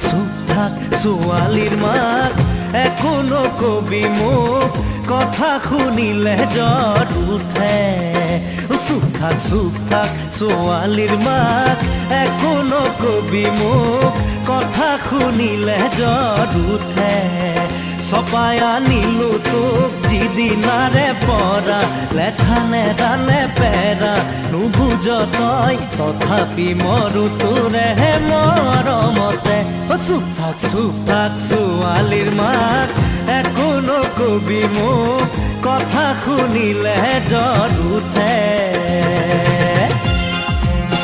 চুপ থাক ছোৱালীৰ মাক এখনো কবি মোক কথা শুনিলে জ্বৰ উঠে চুপ থাক ছোৱালীৰ মাক এখনো কবি মোক কথা শুনিলে জ্বৰ উঠে চপাই আনিলো তোক যিদিনাৰে পৰা লেঠা নেদানে পেৰা নুবুজ তই তথাপি মৰো তোৰেহে মৰমতে চুপ থাক ছোৱালীৰ মাক এখনো কবি মোক কথা শুনিলে জ্বৰ উঠে